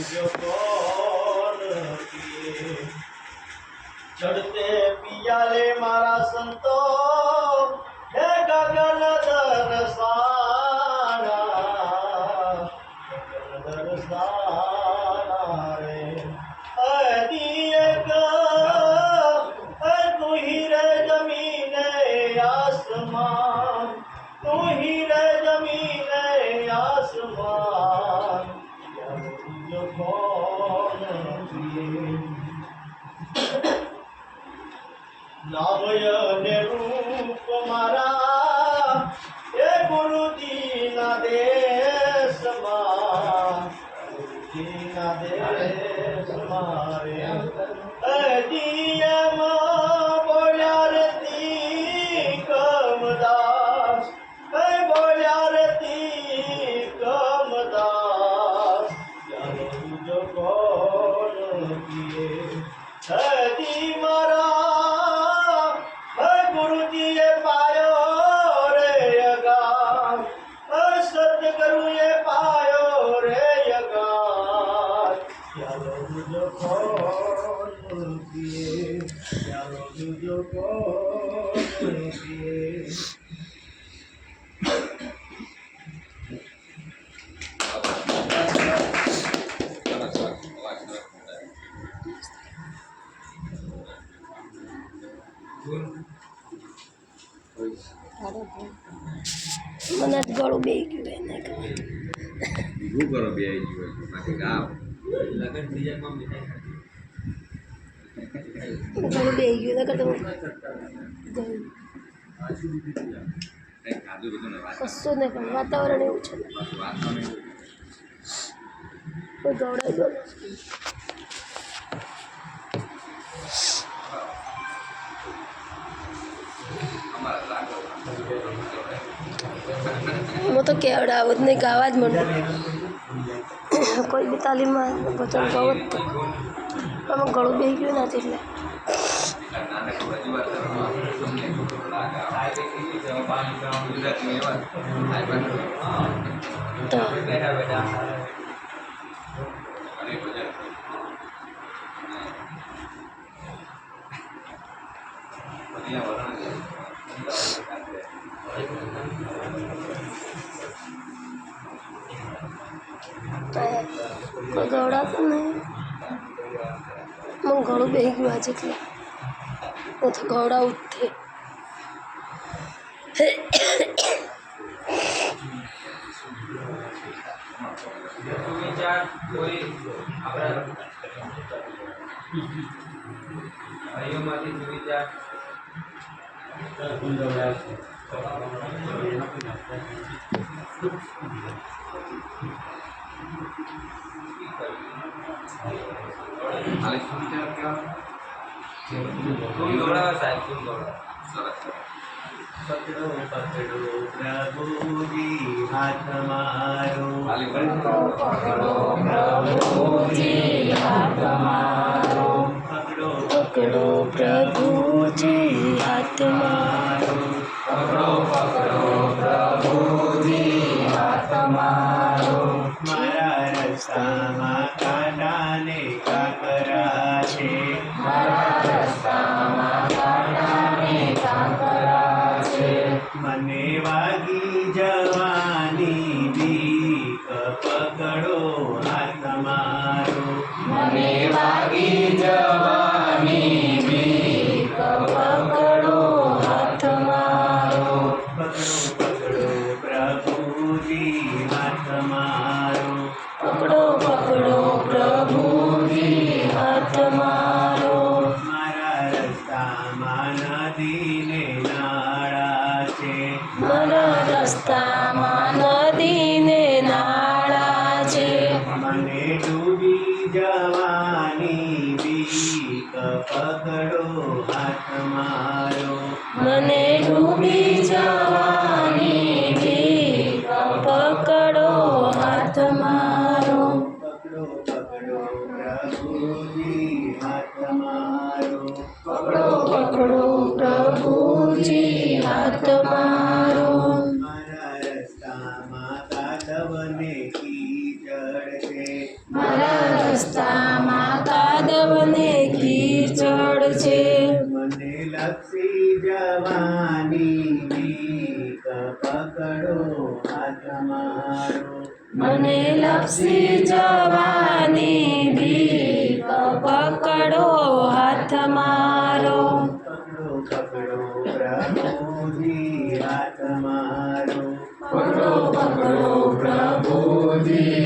जो कौन किए चढ़ते पियाले मारा संतो हे गगन दरसाना रे दिए तू ही रे जमीन आसमान तू ही रे जमीन आसमान जो कौन नामय रूप मारा ये गुरु जी ना देश देश मारे दियम बोल्या रती कमदास बोल्या रती कमदास जो कौन किए दी मारा गुरुजी ये पायो रे यगान सतगुरु ये पायो रे यगान यारो जो कौन किए यारो जो कौन किए મને ગળું બે ગયું એને શું કરો બે આવી ગયું બાકી ગાવ લગન ડિઝાઇનમાં મીઠાઈ ગળું બે ગયું એટલે તો કંઈક ખાધું બધું ને વાત કશું નહીં પણ વાતાવરણ એવું છે વાતમાં કોઈ ગવડાઈ દો હું તો કેવડાવ જ નહીં ગાવા જ માંડું કોઈ બી તાલીમમાં ભજન ગાવ જ તો આમાં ગળું બેસી ગયું નથી એટલે તો કોઈ ગવડાતું નહીં મને ગળું બેસી ગયું આજે એટલે હું તો ગવડાવું જ થઈ पकड़ो पकड़ो प्रभु जी हाथ मारो પકડો પ્રભુજી હાથ મારો पकड़ो પકડો પ્રભુજી હાથ મારો पकड़ो प्रभुजी हाथ मारो मारा रस्ताમાં કાંટાને કાકરા છે મારા રસ્તામાં કાંટાને કાકરા છે મને વાગી જવાની બીક પકડો હાથ મારો મને વાગી જવાની બીક પકડો હાથ મારો પકડો પ્રભુજી હાથ મારો પકડો પકડો પ્રભુજી હાથ મારો મારા રસ્તામાં નદીને નાળા છે મારા રસ્તામાં નદીને નાળા છે મને ડૂબી જવાની બીક પકડો હાથ મારો મને ડૂબી જવાની બીક પકડો હાથ મારો પકડો પ્રભુજી હાથ મારો પકડો પ્રભુજી હાથ મારો મારા રસ્તામાં કાદવને કીચડ છે મારા છે મને લપસી જવાની બીક પકડો હાથ મારો મને લપસી જવાની બીક પકડો હાથ મારો પકડો પકડો પ્રભુજી હાથ મારો પકડો પકડો પ્રભુજી